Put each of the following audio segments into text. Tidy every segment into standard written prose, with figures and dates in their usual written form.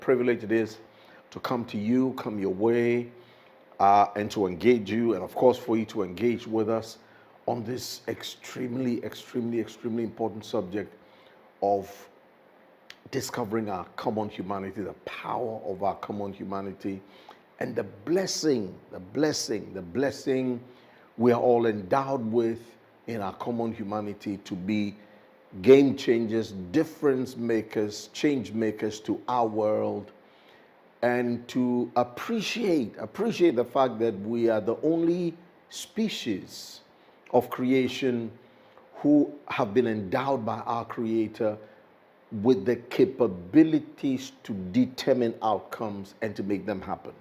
privilege it is to come to you, come your way, and to engage you, and of course for you to engage with us on this extremely important subject of discovering our common humanity, the power of our common humanity, and the blessing we are all endowed with in our common humanity to be game changers, difference makers, change makers to our world, and to appreciate the fact that we are the only species of creation who have been endowed by our Creator with the capabilities to determine outcomes and to make them happen.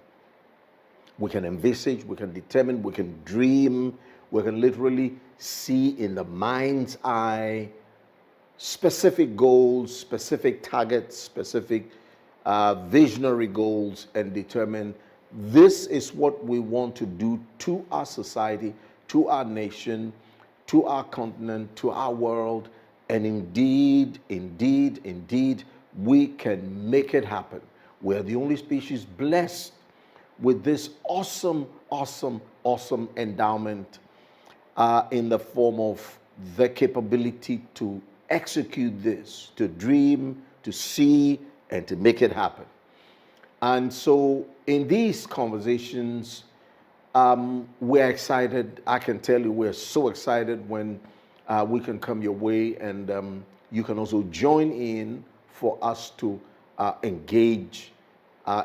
We can envisage, we can determine, we can dream, we can literally see in the mind's eye specific goals, specific targets, specific visionary goals, and determine this is what we want to do to our society, to our nation, to our continent, to our world, and indeed, we can make it happen. We're the only species blessed with this awesome endowment in the form of the capability to execute this, to dream, to see, and to make it happen. And so in these conversations, we're excited. I can tell you we're so excited when we can come your way, and you can also join in for us to engage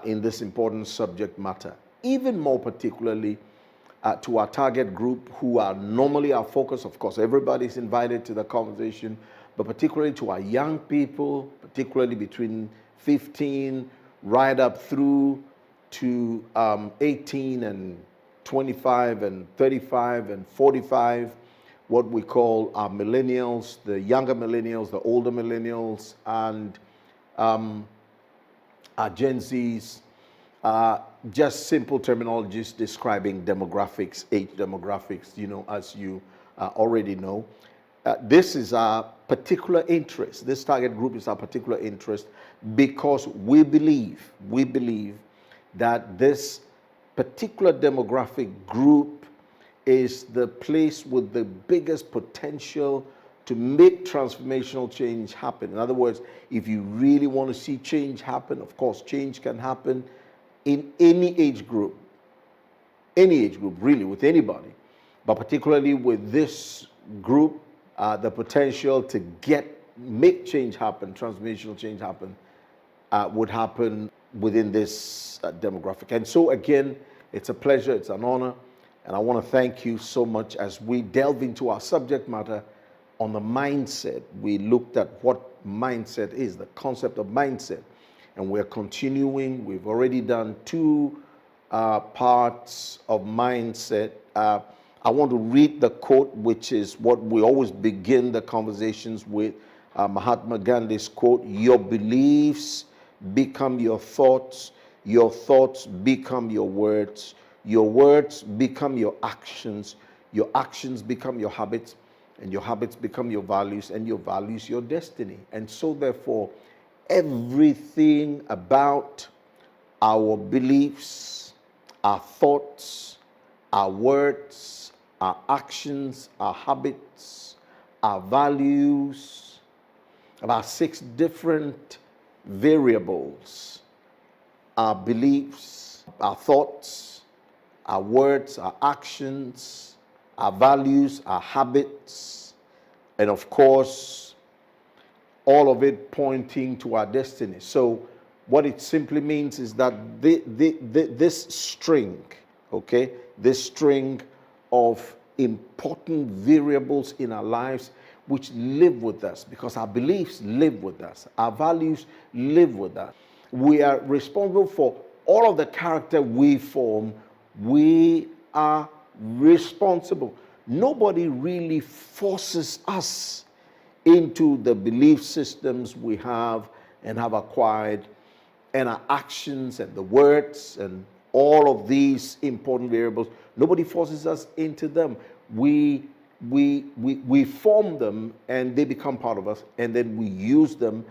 in this important subject matter. Even more particularly to our target group who are normally our focus. Of course, everybody's invited to the conversation, but particularly to our young people, particularly between 15 right up through to 18 and 25 and 35 and 45, what we call our millennials, the younger millennials, the older millennials, and our Gen Zs, just simple terminologies describing demographics, age demographics, as you already know. This is our particular interest. This target group is our particular interest because we believe that this particular demographic group is the place with the biggest potential to make transformational change happen. In other words, if you really want to see change happen, of course, change can happen in any age group, really, with anybody, but particularly with this group, the potential to make change happen, transformational change happen, would happen within this demographic. And so again, it's a pleasure, it's an honor, and I want to thank you so much as we delve into our subject matter on the mindset. We looked at what mindset is, the concept of mindset, and we're continuing. We've already done two parts of mindset. I want to read the quote, which is what we always begin the conversations with, Mahatma Gandhi's quote: "Your beliefs become your thoughts become your words become your actions become your habits, and your habits become your values, and your values your destiny." And so therefore, everything about our beliefs, our thoughts, our words, our actions, our habits, our values, about 6 different variables: our beliefs, our thoughts, our words, our actions, our values, our habits, and of course, all of it pointing to our destiny. So what it simply means is that this string, okay, this string of important variables in our lives which live with us, because our beliefs live with us, our values live with us. We are responsible for all of the character we form. We are responsible. Nobody really forces us into the belief systems we have and have acquired, and our actions and the words and all of these important variables. Nobody forces us into them. We form them, and they become part of us, and then we use them,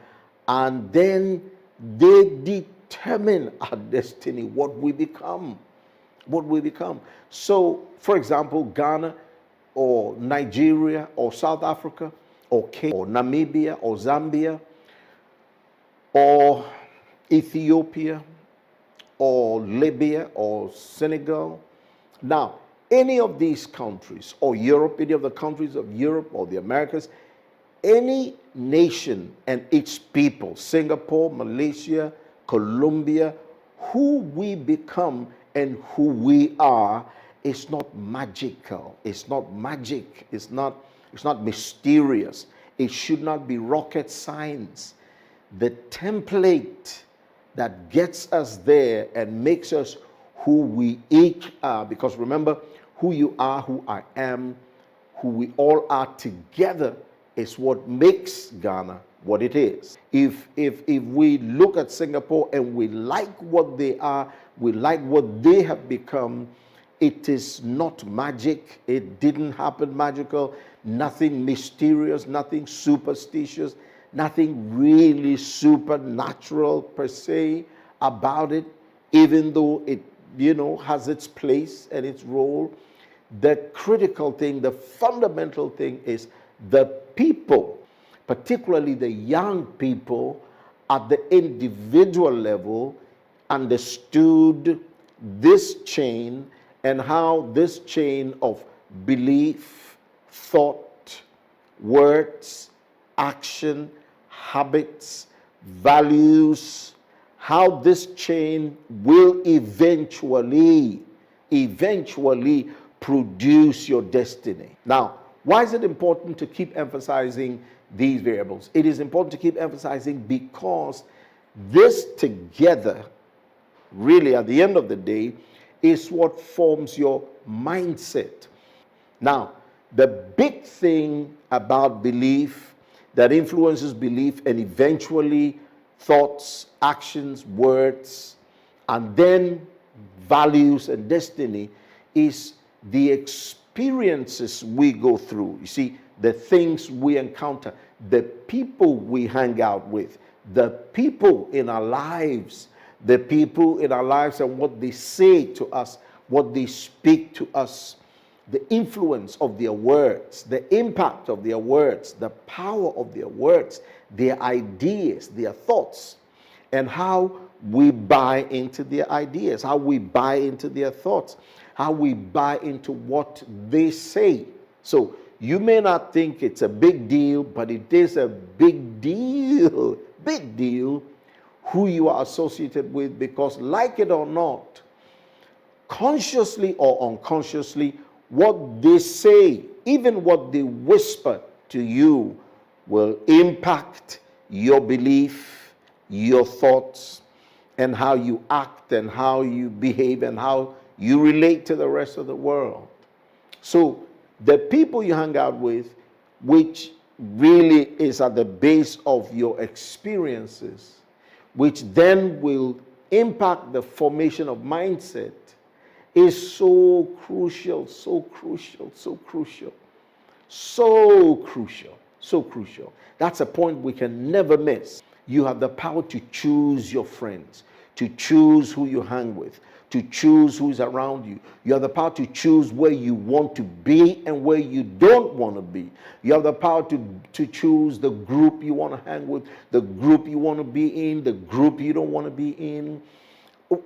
and then they determine our destiny, what we become. What we become. So, for example, Ghana or Nigeria or South Africa or Kenya or Namibia or Zambia or Ethiopia or Libya or Senegal. Now, any of these countries, or Europe, any of the countries of Europe or the Americas, any nation and its people, Singapore, Malaysia, Colombia, who we become and who we are is not magical. It's not magic. It's not mysterious. It should not be rocket science. The template that gets us there and makes us who we each are, because remember, who you are, who I am, who we all are together is what makes Ghana what it is. If we look at Singapore and we like what they are, we like what they have become, it is not magic. It didn't happen magical, nothing mysterious, nothing superstitious, nothing really supernatural per se about it, even though it, has its place and its role. The critical thing, the fundamental thing is the people, particularly the young people at the individual level, understood this chain and how this chain of belief, thought, words, action, habits, values, how this chain will eventually produce your destiny. Now, why is it important to keep emphasizing these variables? It is important to keep emphasizing because this together, really at the end of the day, is what forms your mindset. Now, the big thing about belief that influences belief and eventually thoughts, actions, words, and then values and destiny is the experiences we go through. You see, the things we encounter, the people we hang out with, the people in our lives, and what they say to us, what they speak to us, the influence of their words, the impact of their words, the power of their words, their ideas, their thoughts, and how we buy into their ideas, how we buy into their thoughts, how we buy into what they say. So you may not think it's a big deal, but it is a big deal who you are associated with, because like it or not, consciously or unconsciously, what they say, even what they whisper to you, will impact your belief, your thoughts, and how you act and how you behave and how you relate to the rest of the world. So the people you hang out with, which really is at the base of your experiences, which then will impact the formation of mindset, is so crucial. That's a point we can never miss. You have the power to choose your friends, to choose who you hang with, to choose who's around you. You have the power to choose where you want to be and where you don't want to be. You have the power to choose the group you want to hang with, the group you want to be in, the group you don't want to be in.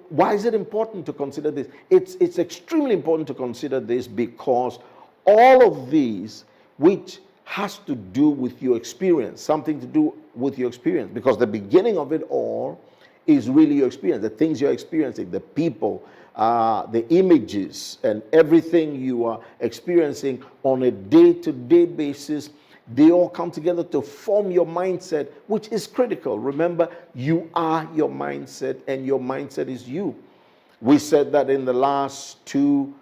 Why is it important to consider this? It's extremely important to consider this because all of these, which has to do with your experience, something to do with your experience, because the beginning of it all is really your experience, the things you're experiencing, the people, the images, and everything you are experiencing on a day-to-day basis. They all come together to form your mindset, which is critical. Remember, you are your mindset, and your mindset is you. We said that in the last two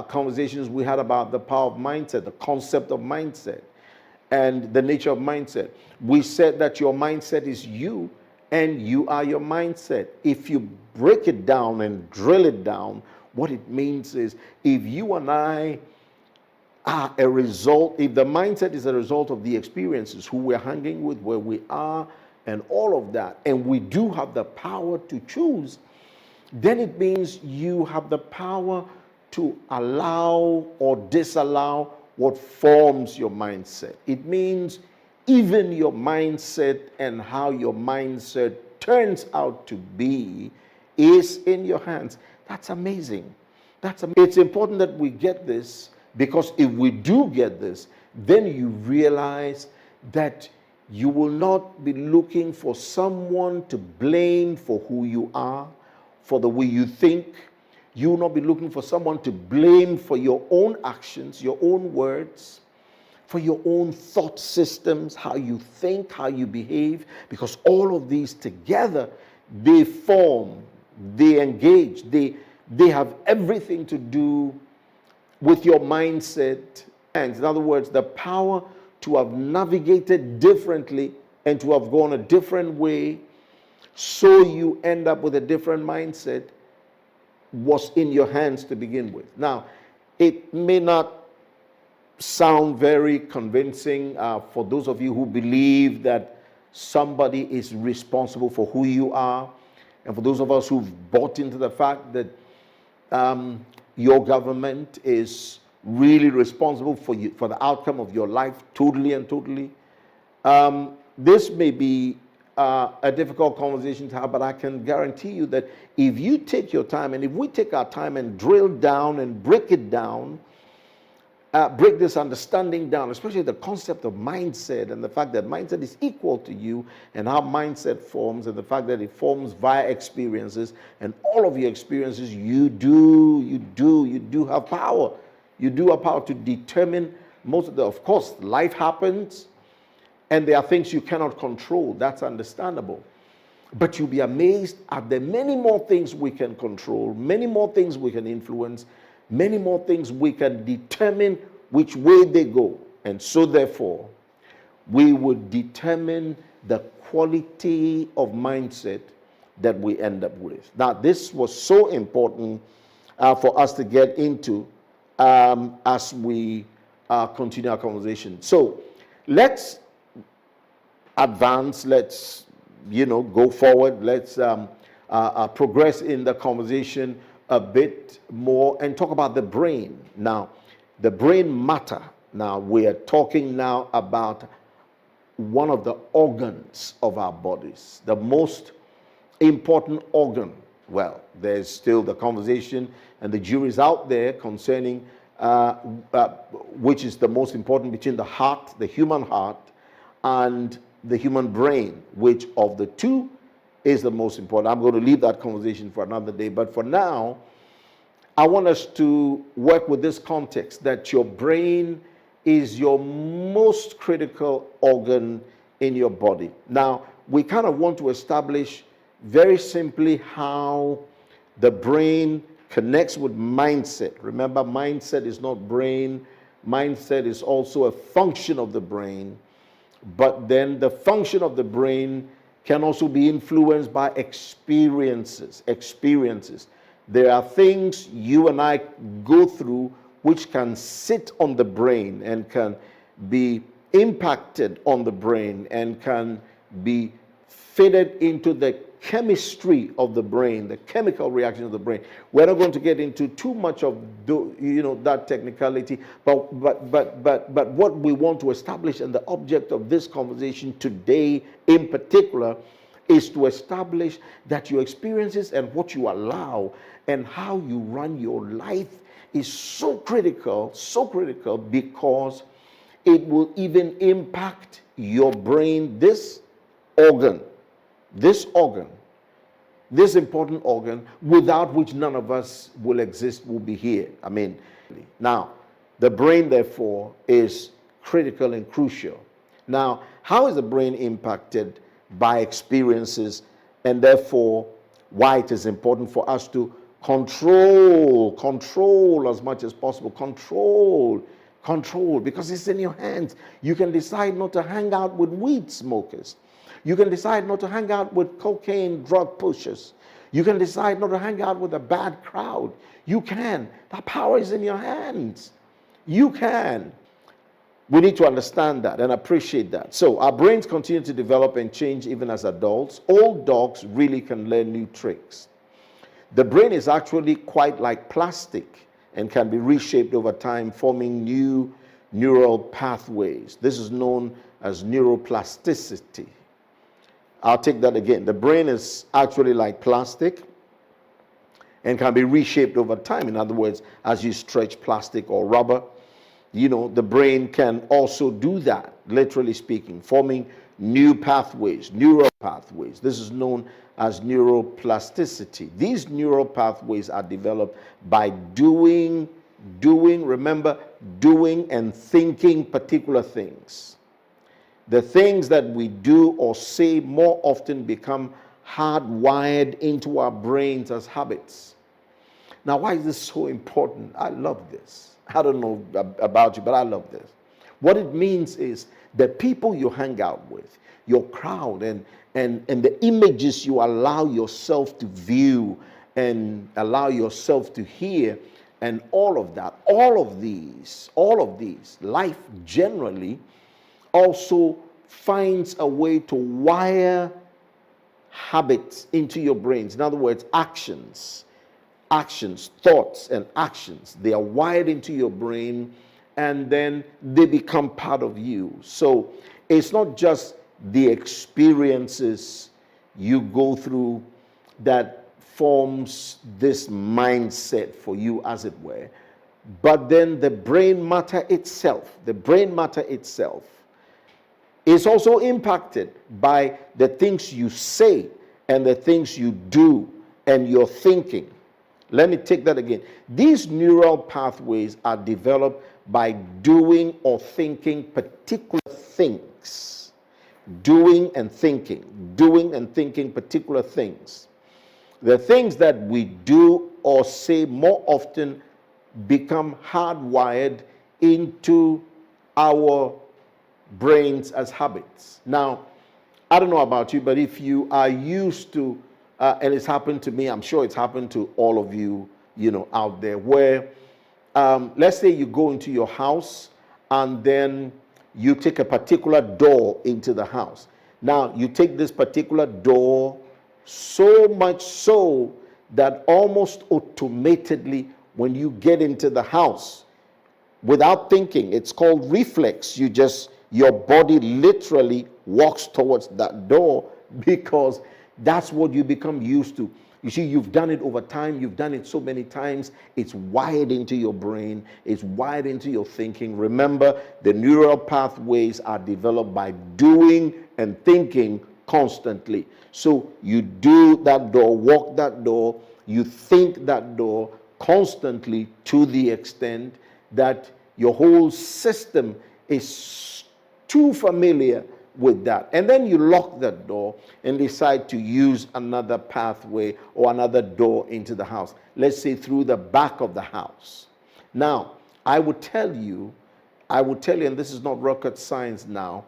conversations we had about the power of mindset, the concept of mindset, and the nature of mindset. We said that your mindset is you, and you are your mindset. If you break it down and drill it down, what it means is if you and I are if the mindset is a result of the experiences, who we're hanging with, where we are, and all of that, and we do have the power to choose, then it means you have the power to allow or disallow what forms your mindset. It means even your mindset and how your mindset turns out to be is in your hands. That's amazing. It's important that we get this, because if we do get this, then you realize that you will not be looking for someone to blame for who you are, for the way you think. You will not be looking for someone to blame for your own actions, your own words, for your own thought systems, how you think, how you behave, because all of these together, they form, they engage, they have everything to do with your mindset. And in other words, the power to have navigated differently and to have gone a different way, so you end up with a different mindset, was in your hands to begin with. Now, it may not sound very convincing for those of you who believe that somebody is responsible for who you are, and for those of us who've bought into the fact that your government is really responsible for you, for the outcome of your life, totally and totally. This may be a difficult conversation to have, but I can guarantee you that if you take your time, and if we take our time and drill down and break it down, break this understanding down, especially the concept of mindset and the fact that mindset is equal to you, and how mindset forms, and the fact that it forms via experiences, and all of your experiences, you do have power. You do have power to determine most of the, of course, life happens, and there are things you cannot control. That's understandable. But you'll be amazed at the many more things we can control, many more things we can influence, many more things we can determine which way they go. And so therefore, we would determine the quality of mindset that we end up with. Now, this was so important for us to get into as we continue our conversation. So let's advance, let's go forward, let's progress in the conversation a bit more and talk about the brain. Now, the brain matter. Now, we are talking now about one of the organs of our bodies, the most important organ. Well, there's still the conversation and the jury's out there concerning which is the most important between the heart, the human heart, and the human brain. Which of the two is the most important? I'm going to leave that conversation for another day. But for now, I want us to work with this context that your brain is your most critical organ in your body. Now, we kind of want to establish very simply how the brain connects with mindset. Remember, mindset is not brain. Mindset is also a function of the brain. But then the function of the brain can also be influenced by experiences. There are things you and I go through which can sit on the brain and can be impacted on the brain and can be fitted into the chemistry of the brain, the chemical reaction of the brain. We're not going to get into too much of that technicality, but what we want to establish, and the object of this conversation today in particular, is to establish that your experiences and what you allow and how you run your life is so critical because it will even impact your brain, this important organ, without which none of us will exist, will be here. Now, the brain, therefore, is critical and crucial. Now, how is the brain impacted by experiences, and therefore why it is important for us to control as much as possible, control, because it's in your hands. You can decide not to hang out with weed smokers. You can decide not to hang out with cocaine drug pushers. You can decide not to hang out with a bad crowd. You can. That power is in your hands. You can. We need to understand that and appreciate that. So our brains continue to develop and change even as adults. Old dogs really can learn new tricks. The brain is actually quite like plastic and can be reshaped over time, forming new neural pathways. This is known as neuroplasticity. I'll take that again. The brain is actually like plastic and can be reshaped over time. In other words, as you stretch plastic or rubber, the brain can also do that, literally speaking, forming new pathways, neural pathways. This is known as neuroplasticity. These neural pathways are developed by doing and thinking particular things. The things that we do or say more often become hardwired into our brains as habits. Now, why is this so important? I love this. I don't know about you, but I love this. What it means is the people you hang out with, your crowd, and the images you allow yourself to view and allow yourself to hear, and all of that, all of these, life generally also finds a way to wire habits into your brains. In other words, actions, thoughts, and actions. They are wired into your brain and then they become part of you. So it's not just the experiences you go through that forms this mindset for you, as it were, but then the brain matter itself is also impacted by the things you say and the things you do and your thinking. Let me take that again. These neural pathways are developed by doing or thinking particular things. Doing and thinking particular things. The things that we do or say more often become hardwired into our brains as habits. Now, I don't know about you, but if you are used to, and it's happened to me, I'm sure it's happened to all of you, out there, where let's say you go into your house and then you take a particular door into the house. Now, you take this particular door so much so that almost automatically when you get into the house, without thinking, it's called reflex. Your body literally walks towards that door because that's what you become used to. You see, you've done it over time. You've done it so many times. It's wired into your brain. It's wired into your thinking. Remember, the neural pathways are developed by doing and thinking constantly. So you do that door, walk that door, you think that door constantly to the extent that your whole system is too familiar with that. And then you lock that door and decide to use another pathway or another door into the house. Let's say through the back of the house. Now, I would tell you, and this is not rocket science now,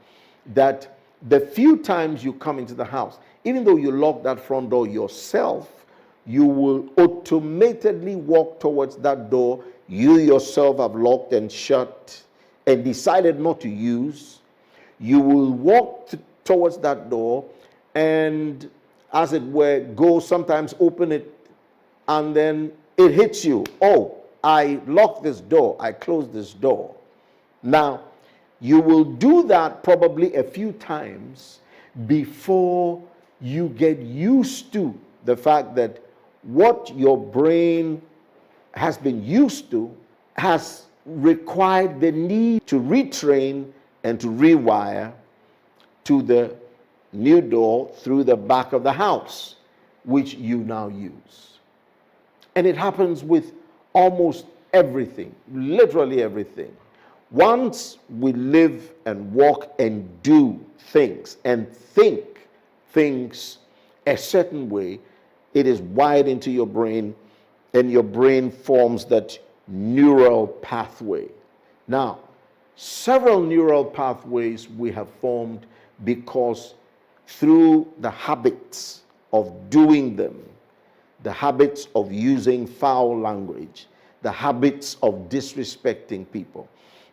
that the few times you come into the house, even though you lock that front door yourself, you will automatically walk towards that door you yourself have locked and shut and decided not to use. You will walk towards that door and, as it were, go sometimes open it, and then it hits you. Oh, I locked this door. I closed this door. Now, you will do that probably a few times before you get used to the fact that what your brain has been used to has required the need to retrain and to rewire to the new door through the back of the house, which you now use. And it happens with almost everything, literally everything. Once we live and walk and do things and think things a certain way, it is wired into your brain, and your brain forms that neural pathway. Now, several neural pathways we have formed because through the habits of doing them, the habits of using foul language, the habits of disrespecting people,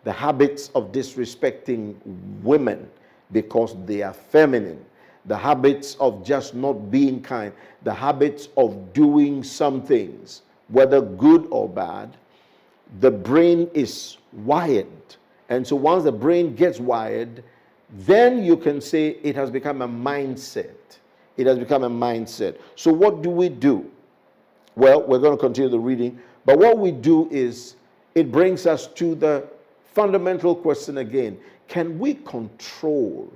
the habits of disrespecting women because they are feminine, the habits of just not being kind, the habits of doing some things, whether good or bad, the brain is wired. And so once the brain gets wired, then you can say it has become a mindset. It has become a mindset. So what do we do? Well, we're going to continue the reading, but what we do is it brings us to the fundamental question again. Can we control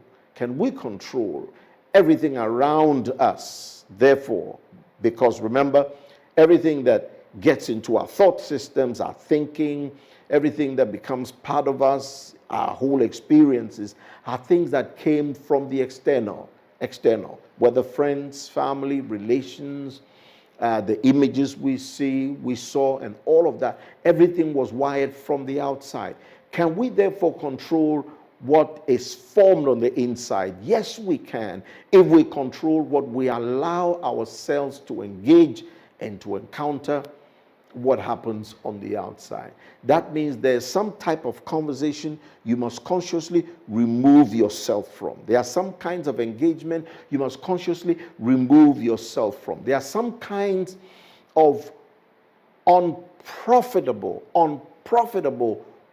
everything around us? Therefore, because remember, everything that gets into our thought systems, our thinking, everything that becomes part of us, our whole experiences, are things that came from the external, whether friends, family, relations, the images we saw, and all of that. Everything was wired from the outside. Can we therefore control what is formed on the inside? Yes, we can, if we control what we allow ourselves to engage and to encounter what happens on the outside. That means there's some type of conversation you must consciously remove yourself from. There are some kinds of engagement you must consciously remove yourself from. There are some kinds of unprofitable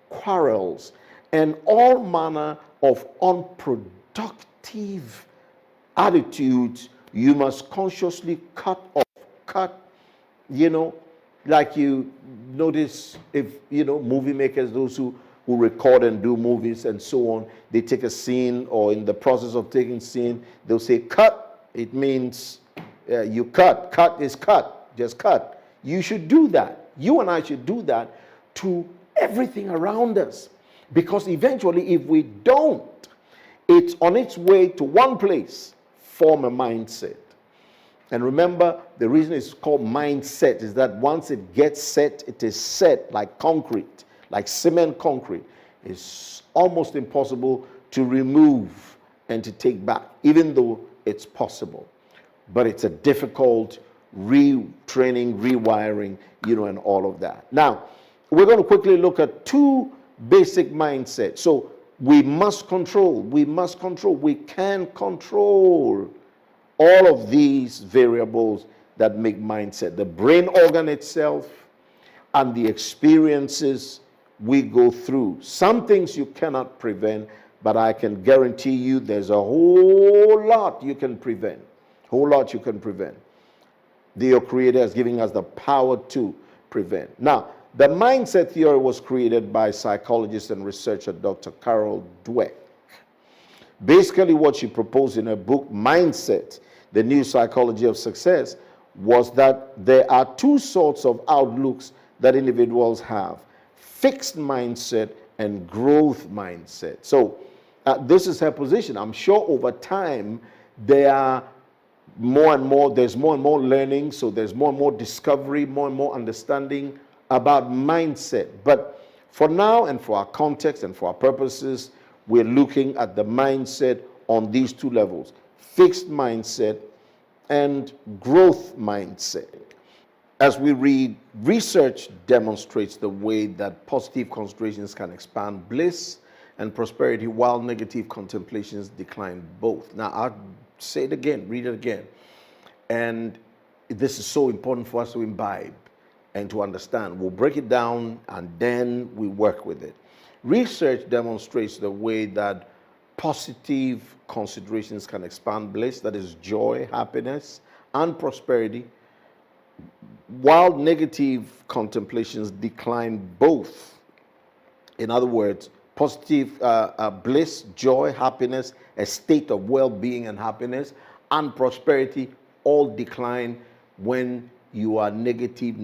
quarrels and all manner of unproductive attitudes you must consciously cut off. Like you notice, if movie makers, those who record and do movies and so on, they take a scene, or in the process of taking scene, they'll say cut. It means you cut. Cut is cut. Just cut. You should do that. You and I should do that to everything around us, because eventually, if we don't, it's on its way to one place: form a mindset. And remember, the reason it's called mindset is that once it gets set, it is set like concrete, like cement concrete. It's almost impossible to remove and to take back, even though it's possible. But it's a difficult retraining, rewiring, and all of that. Now, we're going to quickly look at two basic mindsets. So we must control. We can control all of these variables that make mindset: the brain organ itself and the experiences we go through. Some things you cannot prevent, but I can guarantee you there's a whole lot you can prevent. Your Creator is giving us the power to prevent. Now, the mindset theory was created by psychologist and researcher Dr. Carol Dweck. Basically, what she proposed in her book, Mindset: The New Psychology of Success, was that there are two sorts of outlooks that individuals have: fixed mindset and growth mindset. So this is her position. I'm sure over time there's more and more learning, so there's more and more discovery, more and more understanding about mindset. But for now, and for our context and for our purposes, we're looking at the mindset on these two levels: fixed mindset and growth mindset. As we read, research demonstrates the way that positive considerations can expand bliss and prosperity, while negative contemplations decline both. Now, I'll say it again, read it again. And this is so important for us to imbibe and to understand. We'll break it down and then we work with it. Research demonstrates the way that positive considerations can expand bliss, that is joy, happiness, and prosperity, while negative contemplations decline both. In other words, positive bliss, joy, happiness, a state of well-being and happiness, and prosperity all decline when you are negative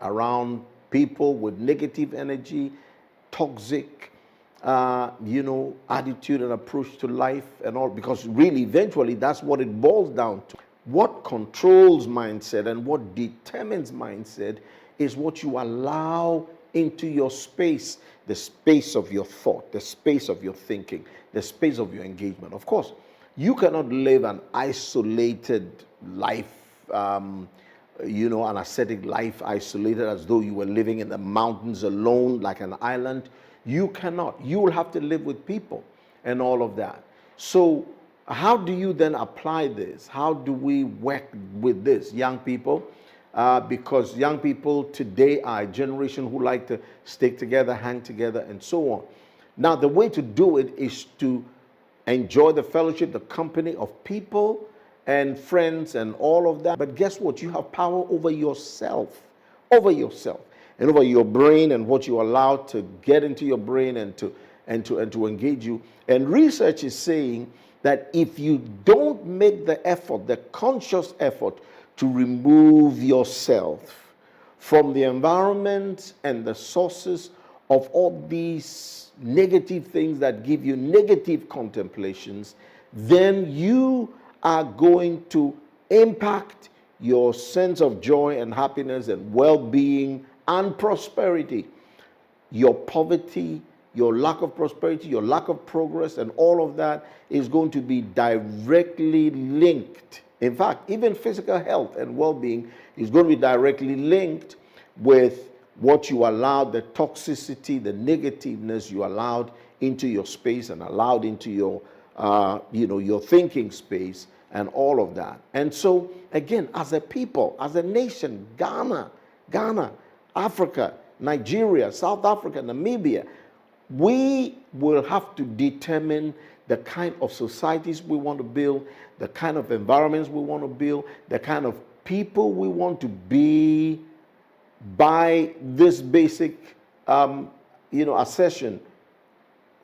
around people with negative energy, toxic, attitude and approach to life and all, because really, eventually, that's what it boils down to. What controls mindset and what determines mindset is what you allow into your space, the space of your thought, the space of your thinking, the space of your engagement. Of course, you cannot live an isolated life an ascetic life, isolated, as though you were living in the mountains alone, like an island. You cannot. You will have to live with people and all of that. So how do you then apply this? How do we work with this, young people? Because young people today are a generation who like to stick together, hang together, and so on. Now, the way to do it is to enjoy the fellowship, the company of people and friends and all of that. But guess what? You have power over yourself, and over your brain and what you allow to get into your brain and to engage you. And research is saying that if you don't make the effort, the conscious effort to remove yourself from the environment and the sources of all these negative things that give you negative contemplations, then you are going to impact your sense of joy and happiness and well-being and prosperity. Your poverty, your lack of prosperity, your lack of progress, and all of that is going to be directly linked. In fact, even physical health and well-being is going to be directly linked with what you allowed, the toxicity, the negativeness you allowed into your space and allowed into your, your thinking space and all of that. And so, again, as a people, as a nation, Ghana, Africa, Nigeria, South Africa, Namibia, we will have to determine the kind of societies we want to build, the kind of environments we want to build, the kind of people we want to be by this basic, assertion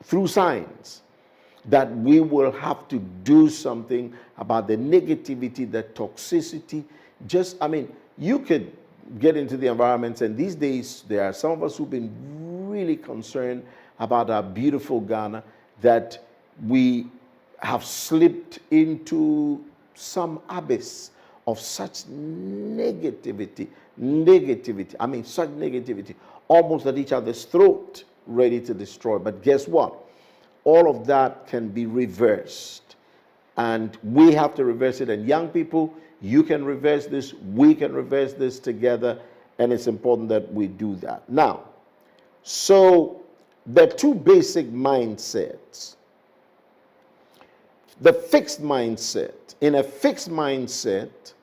through science, that we will have to do something about the negativity, the toxicity. You could get into the environments, and these days there are some of us who've been really concerned about our beautiful Ghana, that we have slipped into some abyss of such negativity, such negativity, almost at each other's throat, ready to destroy. But guess what? All of that can be reversed. And we have to reverse it. And young people, you can reverse this. We can reverse this together. And it's important that we do that. Now, so the two basic mindsets. The fixed mindset. In a fixed mindset,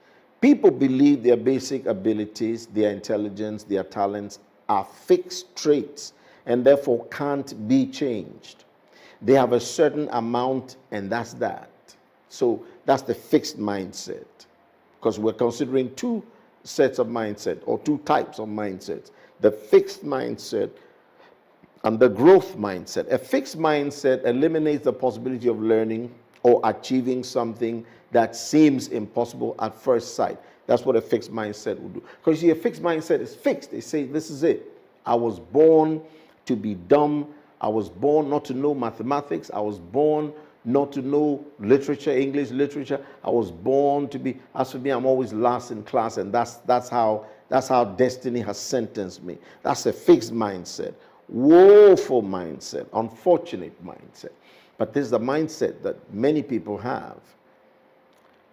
people believe their basic abilities, their intelligence, their talents are fixed traits and therefore can't be changed. They have a certain amount, and that's that. So that's the fixed mindset, because we're considering two sets of mindset, or two types of mindsets: the fixed mindset and the growth mindset. A fixed mindset eliminates the possibility of learning or achieving something that seems impossible at first sight. That's what a fixed mindset will do. Because you see, a fixed mindset is fixed. They say, this is it. I was born to be dumb. I was born not to know mathematics. I was born not to know literature, English literature. I was born to be, as for me, I'm always last in class, and that's how destiny has sentenced me. That's a fixed mindset. Woeful mindset, unfortunate mindset. But this is the mindset that many people have.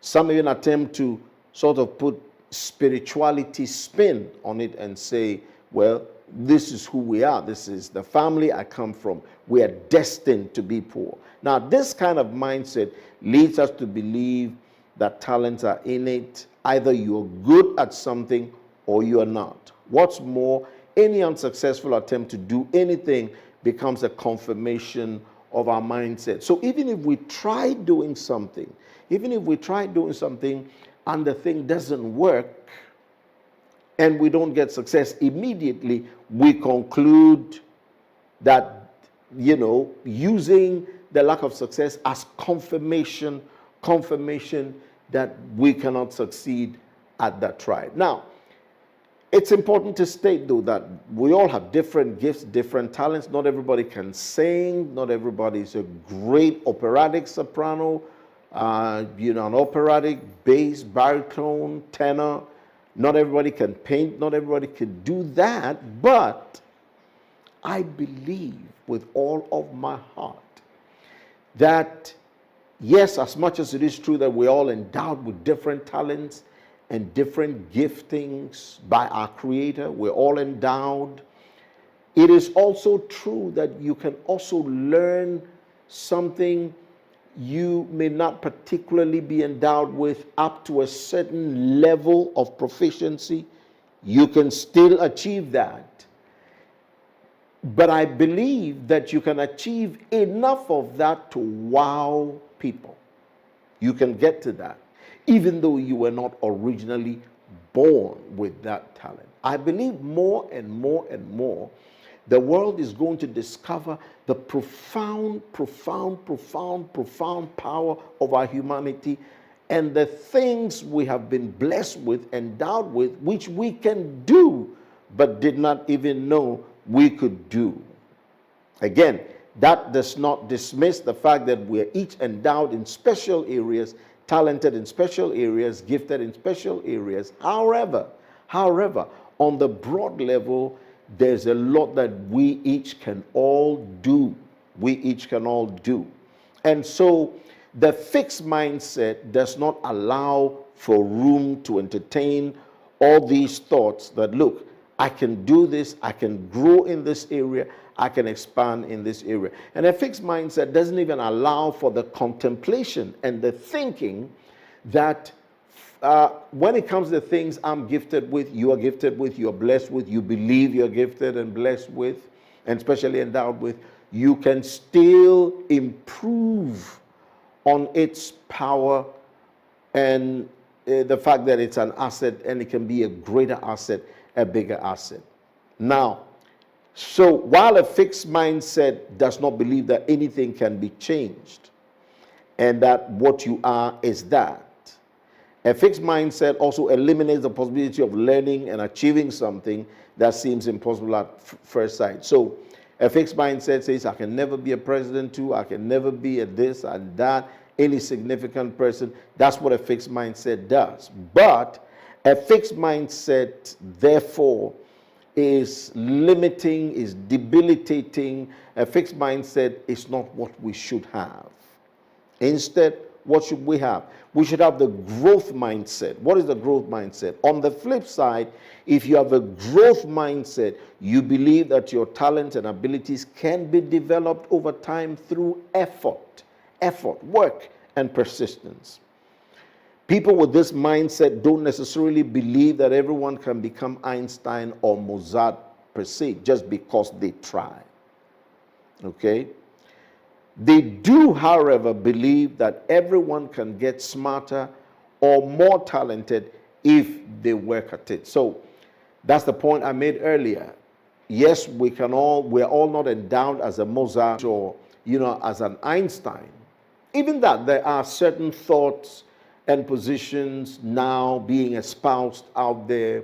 Some even attempt to sort of put spirituality spin on it and say, well, this is who we are. This is the family I come from. We are destined to be poor. Now, this kind of mindset leads us to believe that talents are innate. Either you're good at something or you're not. What's more, any unsuccessful attempt to do anything becomes a confirmation of our mindset. So even if we try doing something, and the thing doesn't work, and we don't get success immediately, we conclude that, using the lack of success as confirmation that we cannot succeed at that try. Now, it's important to state, though, that we all have different gifts, different talents. Not everybody can sing. Not everybody is a great operatic soprano, an operatic bass, baritone, tenor. Not everybody can paint. Not everybody can do that. But I believe with all of my heart that, yes, as much as it is true that we're all endowed with different talents and different giftings by our Creator. We're all endowed. It is also true that you can also learn something you may not particularly be endowed with up to a certain level of proficiency. You can still achieve that. But I believe that you can achieve enough of that to wow people. You can get to that, even though you were not originally born with that talent. I believe more and more and more, the world is going to discover the profound power of our humanity and the things we have been blessed with, endowed with, which we can do, but did not even know we could do. Again, that does not dismiss the fact that we're each endowed in special areas, talented in special areas, gifted in special areas. However, on the broad level, there's a lot that we each can all do. And so the fixed mindset does not allow for room to entertain all these thoughts that, look, I can do this, I can grow in this area, I can expand in this area. And a fixed mindset doesn't even allow for the contemplation and the thinking that when it comes to things I'm gifted with, you are gifted with, you're blessed with, you believe you're gifted and blessed with, and especially endowed with, you can still improve on its power and the fact that it's an asset and it can be a greater asset, a bigger asset. Now, so while a fixed mindset does not believe that anything can be changed and that what you are is that, a fixed mindset also eliminates the possibility of learning and achieving something that seems impossible at first sight. So a fixed mindset says, I can never be a president too, I can never be a this and that, any significant person. That's what a fixed mindset does. But a fixed mindset, therefore, is limiting, is debilitating. A fixed mindset is not what we should have. Instead, what should we have? We should have the growth mindset. What is the growth mindset? On the flip side, if you have a growth mindset, you believe that your talents and abilities can be developed over time through effort, work, and persistence. People with this mindset don't necessarily believe that everyone can become Einstein or Mozart per se just because they try. Okay? They do, however, believe that everyone can get smarter or more talented if they work at it. So that's the point I made earlier. Yes, we're all not endowed as a Mozart or, as an Einstein. Even that, there are certain thoughts and positions now being espoused out there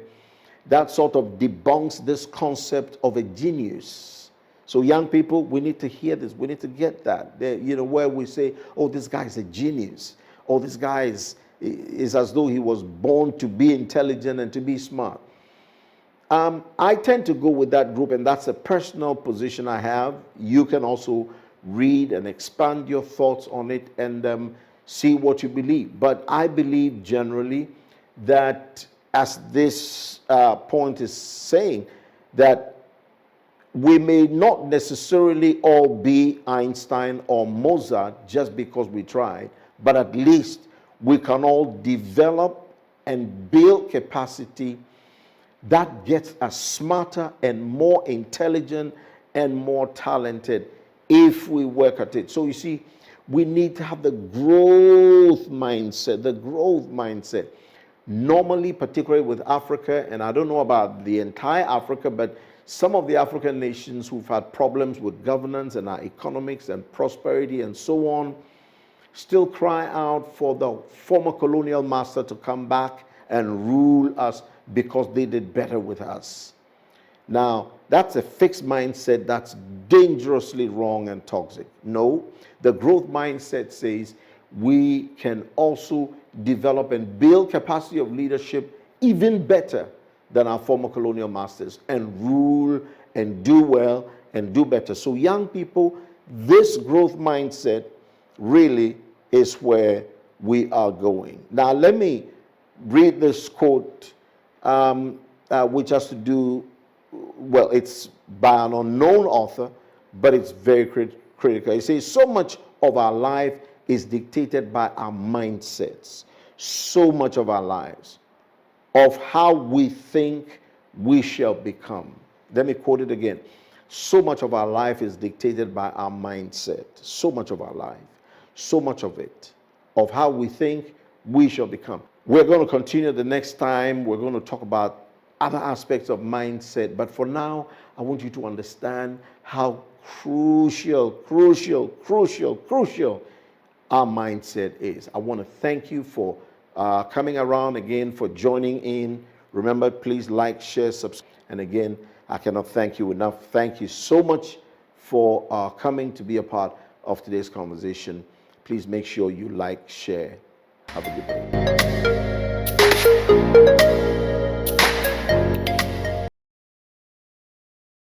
that sort of debunks this concept of a genius. So young people, we need to hear this. We need to get that. Where we say, oh, this guy is a genius. Oh, this guy is as though he was born to be intelligent and to be smart. I tend to go with that group, and that's a personal position I have. You can also read and expand your thoughts on it and see what you believe. But I believe generally that, as this point is saying, that we may not necessarily all be Einstein or Mozart just because we tried, but at least we can all develop and build capacity that gets us smarter and more intelligent and more talented if we work at it. So you see, we need to have the growth mindset. Normally, particularly with Africa, and I don't know about the entire Africa, but some of the African nations who've had problems with governance and our economics and prosperity and so on, still cry out for the former colonial master to come back and rule us because they did better with us. Now, that's a fixed mindset that's dangerously wrong and toxic. No, the growth mindset says we can also develop and build capacity of leadership even better than our former colonial masters and rule and do well and do better. So young people, this growth mindset really is where we are going. Now let me read this quote, which has to do, well, it's by an unknown author, but it's very critical. It says, so much of our life is dictated by our mindsets. So much of our lives, of how we think we shall become. Let me quote it again. So much of our life is dictated by our mindset. So much of our life, so much of it, of how we think we shall become. We're going to continue the next time. We're going to talk about other aspects of mindset. But for now, I want you to understand how crucial our mindset is. I want to thank you for coming around again, for joining in. Remember, please like, share, subscribe. And again, I cannot thank you enough. Thank you so much for coming to be a part of today's conversation. Please make sure you like, share. Have a good day.